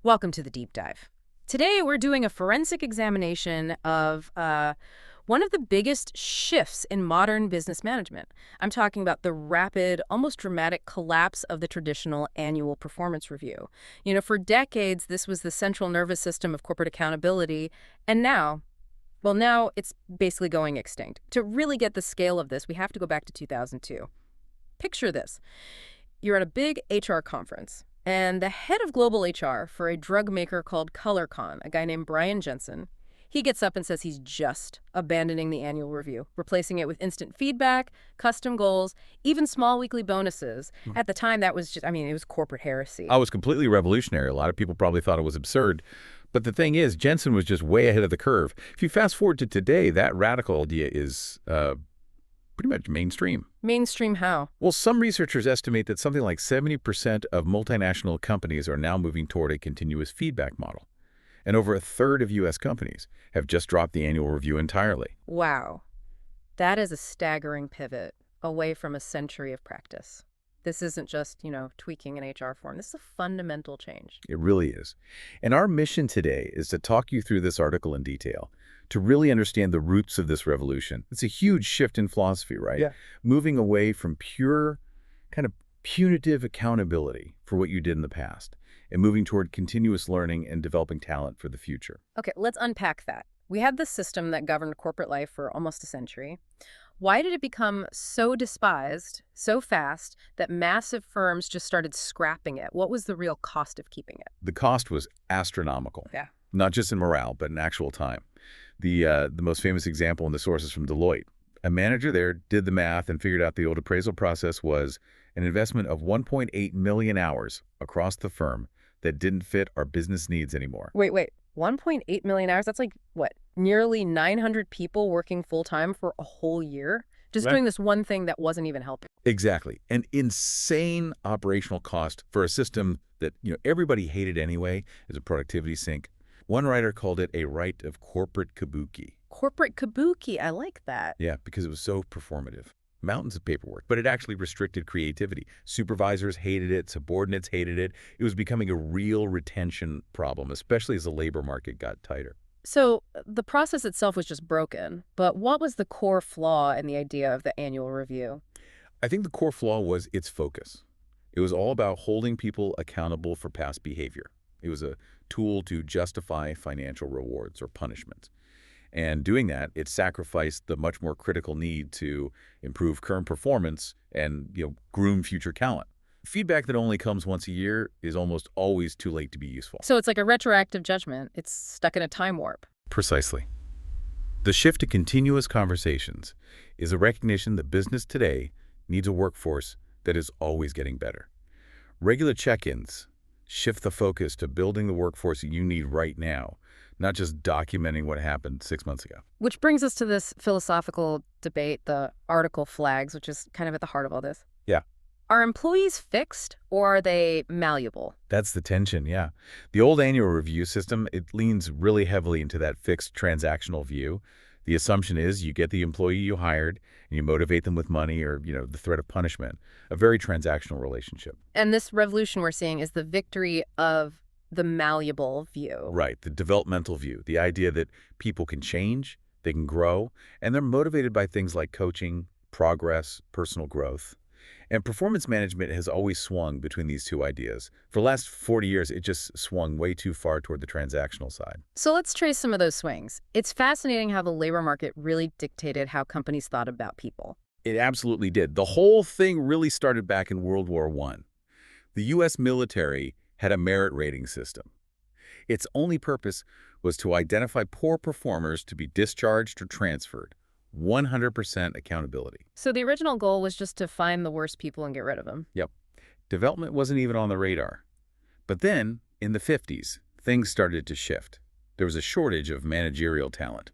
Welcome to the deep dive. Today, we're doing a forensic examination of one of the biggest shifts in modern business management. I'm talking about the rapid, almost dramatic collapse of the traditional annual performance review. For decades, this was the central nervous system of corporate accountability, and now it's basically going extinct. To really get the scale of this, we have to go back to 2002. Picture this. You're at a big HR conference. And the head of global HR for a drug maker called ColorCon, a guy named Brian Jensen, he gets up and says he's just abandoning the annual review, replacing it with instant feedback, custom goals, even small weekly bonuses. At the time, that was it was corporate heresy. I was completely revolutionary. A lot of people probably thought it was absurd. But the thing is, Jensen was just way ahead of the curve. If you fast forward to today, that radical idea is pretty much mainstream. Mainstream how? Well, some researchers estimate that something like 70% of multinational companies are now moving toward a continuous feedback model. And over a third of U.S. companies have just dropped the annual review entirely. Wow. That is a staggering pivot away from a century of practice. This isn't just, tweaking an HR form. This is a fundamental change. It really is. And our mission today is to talk you through this article in detail, to really understand the roots of this revolution. It's a huge shift in philosophy, right? Yeah. Moving away from pure, kind of punitive accountability for what you did in the past and moving toward continuous learning and developing talent for the future. Okay, let's unpack that. We had this system that governed corporate life for almost a century. Why did it become so despised, so fast, that massive firms just started scrapping it? What was the real cost of keeping it? The cost was astronomical. Yeah. Not just in morale, but in actual time. The most famous example in the source is from Deloitte. A manager there did the math and figured out the old appraisal process was an investment of 1.8 million hours across the firm that didn't fit our business needs anymore. Wait. 1.8 million hours? That's like, what, nearly 900 people working full-time for a whole year? Just doing this one thing that wasn't even helping. Exactly. An insane operational cost for a system that everybody hated anyway as a productivity sink. One writer called it a rite of corporate kabuki. Corporate kabuki, I like that. Yeah, because it was so performative. Mountains of paperwork, but it actually restricted creativity. Supervisors hated it, subordinates hated it. It was becoming a real retention problem, especially as the labor market got tighter. So the process itself was just broken, but what was the core flaw in the idea of the annual review? I think the core flaw was its focus. It was all about holding people accountable for past behavior. It was a tool to justify financial rewards or punishment. And doing that, it sacrificed the much more critical need to improve current performance and groom future talent. Feedback that only comes once a year is almost always too late to be useful. So it's like a retroactive judgment. It's stuck in a time warp. Precisely. The shift to continuous conversations is a recognition that business today needs a workforce that is always getting better. Regular check-ins shift the focus to building the workforce you need right now, not just documenting what happened 6 months ago. Which brings us to this philosophical debate, the article flags, which is kind of at the heart of all this. Yeah. Are employees fixed or are they malleable? That's the tension, yeah. The old annual review system, it leans really heavily into that fixed transactional view. The assumption is you get the employee you hired and you motivate them with money or, the threat of punishment. A very transactional relationship. And this revolution we're seeing is the victory of the malleable view. Right, the developmental view, the idea that people can change, they can grow, and they're motivated by things like coaching, progress, personal growth. And performance management has always swung between these two ideas. For the last 40 years, it just swung way too far toward the transactional side. So let's trace some of those swings. It's fascinating how the labor market really dictated how companies thought about people. It absolutely did. The whole thing really started back in World War I. The U.S. military had a merit rating system. Its only purpose was to identify poor performers to be discharged or transferred. 100% accountability. So the original goal was just to find the worst people and get rid of them. Yep. Development wasn't even on the radar. But then, in the 50s, things started to shift. There was a shortage of managerial talent.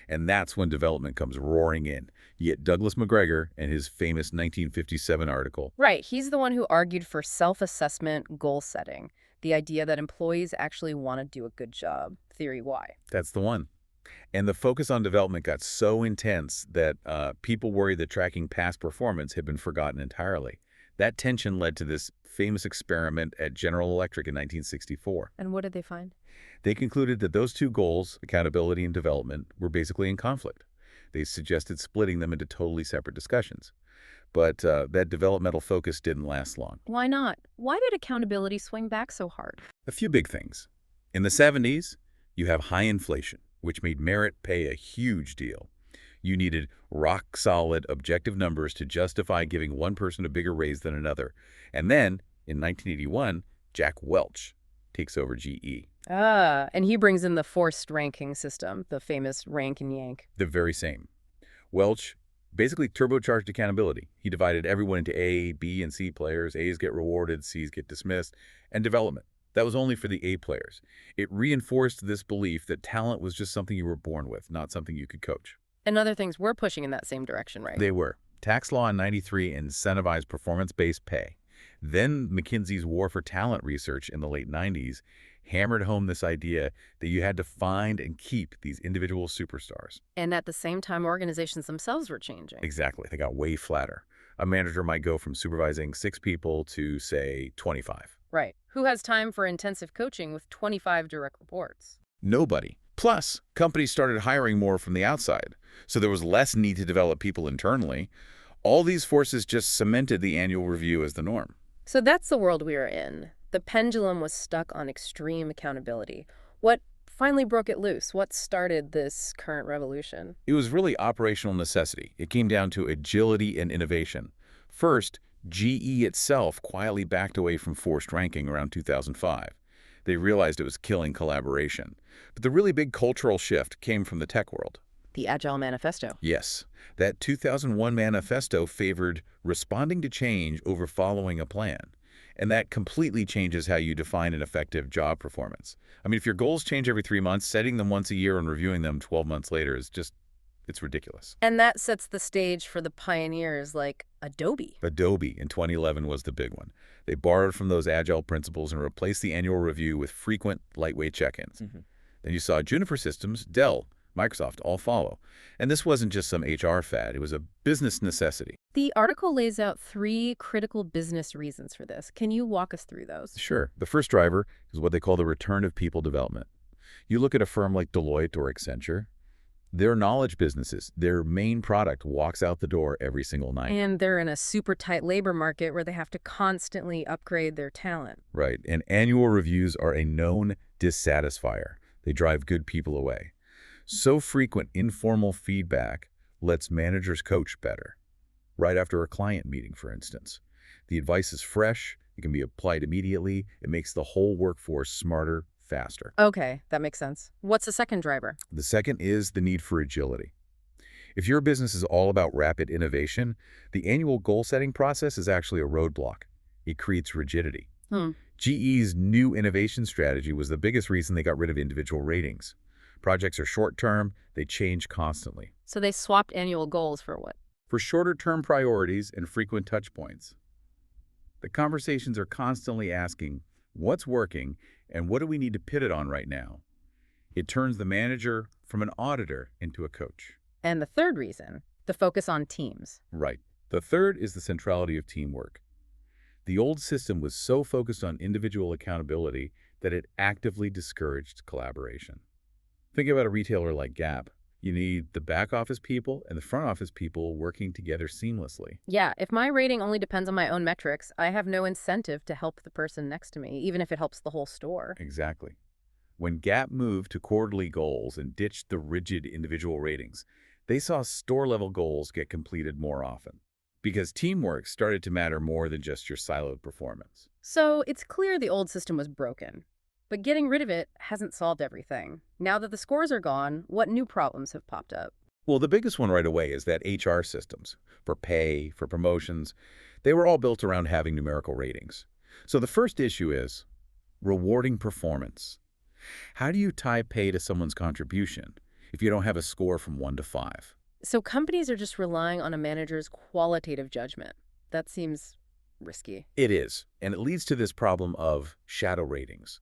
And that's when development comes roaring in. You get Douglas McGregor and his famous 1957 article. Right. He's the one who argued for self-assessment goal setting, the idea that employees actually want to do a good job. Theory Y. That's the one. And the focus on development got so intense that people worried that tracking past performance had been forgotten entirely. That tension led to this famous experiment at General Electric in 1964. And what did they find? They concluded that those two goals, accountability and development, were basically in conflict. They suggested splitting them into totally separate discussions. But that developmental focus didn't last long. Why not? Why did accountability swing back so hard? A few big things. In the 70s, you have high inflation, which made merit pay a huge deal. You needed rock-solid, objective numbers to justify giving one person a bigger raise than another. And then, in 1981, Jack Welch takes over GE. And he brings in the forced ranking system, the famous rank and yank. The very same. Welch basically turbocharged accountability. He divided everyone into A, B, and C players. A's get rewarded, C's get dismissed, and development. That was only for the A players. It reinforced this belief that talent was just something you were born with, not something you could coach. And other things were pushing in that same direction, right? They were. Tax law in '93 incentivized performance-based pay. Then McKinsey's war for talent research in the late '90s hammered home this idea that you had to find and keep these individual superstars. And at the same time, organizations themselves were changing. Exactly. They got way flatter. A manager might go from supervising 6 people to, say, 25. Right. Who has time for intensive coaching with 25 direct reports? Nobody. Plus, companies started hiring more from the outside, so there was less need to develop people internally. All these forces just cemented the annual review as the norm. So that's the world we are in. The pendulum was stuck on extreme accountability. What finally broke it loose? What started this current revolution? It was really operational necessity. It came down to agility and innovation. First, GE itself quietly backed away from forced ranking around 2005. They realized it was killing collaboration. But the really big cultural shift came from the tech world. The Agile Manifesto. Yes, that 2001 manifesto favored responding to change over following a plan. And that completely changes how you define an effective job performance. I mean, if your goals change every 3 months, setting them once a year and reviewing them 12 months later is just, it's ridiculous. And that sets the stage for the pioneers like Adobe. Adobe in 2011 was the big one. They borrowed from those agile principles and replaced the annual review with frequent, lightweight check-ins. Then you saw Juniper Systems, Dell, Microsoft all follow. And this wasn't just some HR fad. It was a business necessity. The article lays out 3 critical business reasons for this. Can you walk us through those? Sure. The first driver is what they call the return of people development. You look at a firm like Deloitte or Accenture, they're knowledge businesses. Their main product walks out the door every single night. And they're in a super tight labor market where they have to constantly upgrade their talent. Right. And annual reviews are a known dissatisfier. They drive good people away. So frequent informal feedback lets managers coach better. Right after a client meeting, for instance. The advice is fresh, it can be applied immediately, it makes the whole workforce smarter, faster. Okay, that makes sense. What's the second driver? The second is the need for agility. If your business is all about rapid innovation, the annual goal-setting process is actually a roadblock. It creates rigidity. GE's new innovation strategy was the biggest reason they got rid of individual ratings. Projects are short-term, they change constantly. So they swapped annual goals for what? For shorter-term priorities and frequent touch points. The conversations are constantly asking, what's working and what do we need to pivot on right now? It turns the manager from an auditor into a coach. And the third reason, the focus on teams. Right. The third is the centrality of teamwork. The old system was so focused on individual accountability that it actively discouraged collaboration. Think about a retailer like Gap. You need the back office people and the front office people working together seamlessly. Yeah, if my rating only depends on my own metrics, I have no incentive to help the person next to me, even if it helps the whole store. Exactly. When Gap moved to quarterly goals and ditched the rigid individual ratings, they saw store-level goals get completed more often. Because teamwork started to matter more than just your siloed performance. So it's clear the old system was broken. But getting rid of it hasn't solved everything. Now that the scores are gone, what new problems have popped up? Well, the biggest one right away is that HR systems, for pay, for promotions, they were all built around having numerical ratings. So the first issue is rewarding performance. How do you tie pay to someone's contribution if you don't have a score from 1 to 5? So companies are just relying on a manager's qualitative judgment. That seems risky. It is, and it leads to this problem of shadow ratings.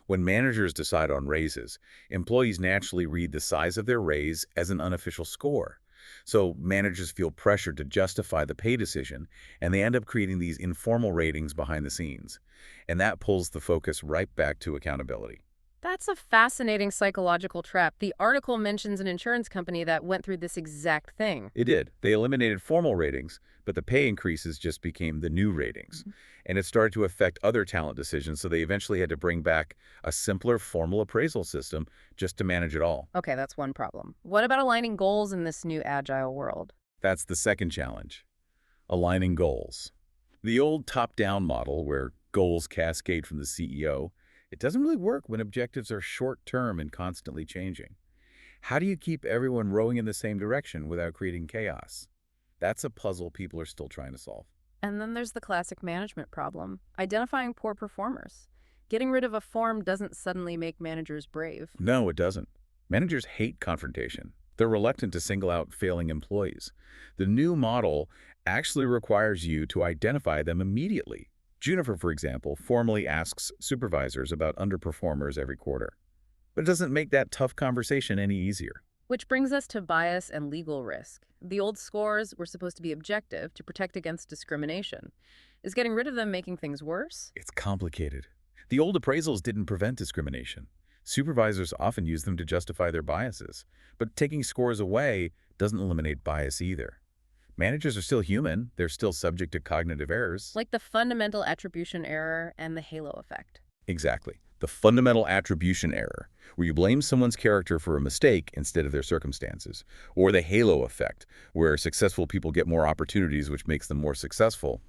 When managers decide on raises, employees naturally read the size of their raise as an unofficial score. So managers feel pressured to justify the pay decision, and they end up creating these informal ratings behind the scenes. And that pulls the focus right back to accountability. That's a fascinating psychological trap. The article mentions an insurance company that went through this exact thing. It did. They eliminated formal ratings, but the pay increases just became the new ratings. And it started to affect other talent decisions, so they eventually had to bring back a simpler formal appraisal system just to manage it all. Okay, that's one problem. What about aligning goals in this new agile world? That's the second challenge, aligning goals. The old top-down model, where goals cascade from the CEO, it doesn't really work when objectives are short-term and constantly changing. How do you keep everyone rowing in the same direction without creating chaos? That's a puzzle people are still trying to solve. And then there's the classic management problem, identifying poor performers. Getting rid of a form doesn't suddenly make managers brave. No, it doesn't. Managers hate confrontation. They're reluctant to single out failing employees. The new model actually requires you to identify them immediately. Juniper, for example, formally asks supervisors about underperformers every quarter. But it doesn't make that tough conversation any easier. Which brings us to bias and legal risk. The old scores were supposed to be objective to protect against discrimination. Is getting rid of them making things worse? It's complicated. The old appraisals didn't prevent discrimination. Supervisors often use them to justify their biases. But taking scores away doesn't eliminate bias either. Managers are still human. They're still subject to cognitive errors. Like the fundamental attribution error and the halo effect. Exactly. The fundamental attribution error, where you blame someone's character for a mistake instead of their circumstances. Or the halo effect, where successful people get more opportunities, which makes them more successful.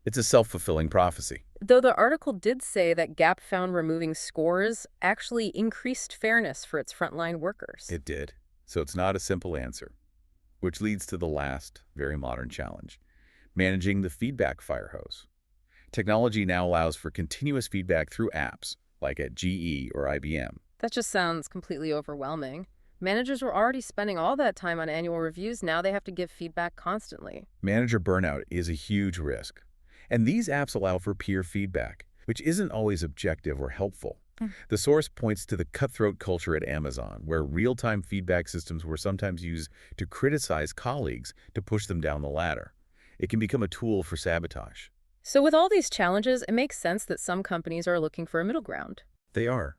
It's a self-fulfilling prophecy. Though the article did say that Gap found removing scores actually increased fairness for its frontline workers. It did. So it's not a simple answer. Which leads to the last, very modern challenge, managing the feedback fire hose. Technology now allows for continuous feedback through apps, like at GE or IBM. That just sounds completely overwhelming. Managers were already spending all that time on annual reviews. Now they have to give feedback constantly. Manager burnout is a huge risk. And these apps allow for peer feedback, which isn't always objective or helpful. The source points to the cutthroat culture at Amazon, where real-time feedback systems were sometimes used to criticize colleagues to push them down the ladder. It can become a tool for sabotage. So with all these challenges, it makes sense that some companies are looking for a middle ground. They are.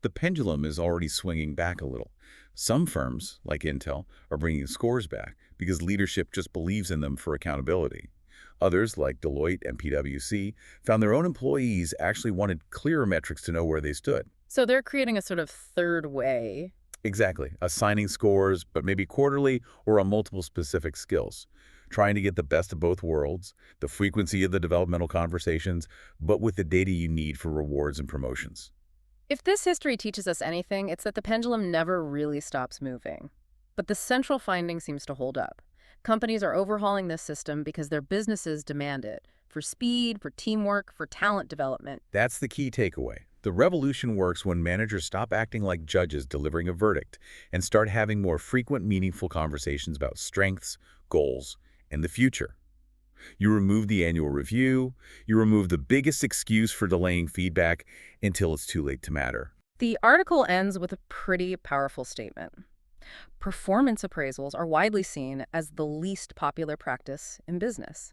The pendulum is already swinging back a little. Some firms, like Intel, are bringing scores back because leadership just believes in them for accountability. Others, like Deloitte and PwC, found their own employees actually wanted clearer metrics to know where they stood. So they're creating a sort of third way. Exactly. Assigning scores, but maybe quarterly or on multiple specific skills. Trying to get the best of both worlds, the frequency of the developmental conversations, but with the data you need for rewards and promotions. If this history teaches us anything, it's that the pendulum never really stops moving. But the central finding seems to hold up. Companies are overhauling this system because their businesses demand it, for speed, for teamwork, for talent development. That's the key takeaway. The revolution works when managers stop acting like judges delivering a verdict and start having more frequent, meaningful conversations about strengths, goals, and the future. You remove the annual review, you remove the biggest excuse for delaying feedback until it's too late to matter. The article ends with a pretty powerful statement. Performance appraisals are widely seen as the least popular practice in business.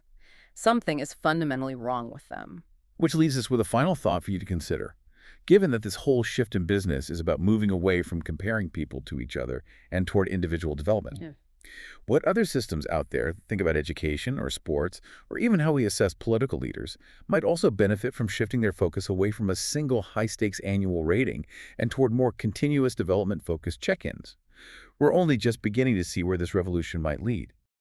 Something is fundamentally wrong with them. Which leaves us with a final thought for you to consider. Given that this whole shift in business is about moving away from comparing people to each other and toward individual development, what other systems out there, think about education or sports, or even how we assess political leaders, might also benefit from shifting their focus away from a single high-stakes annual rating and toward more continuous development-focused check-ins? We're only just beginning to see where this revolution might lead.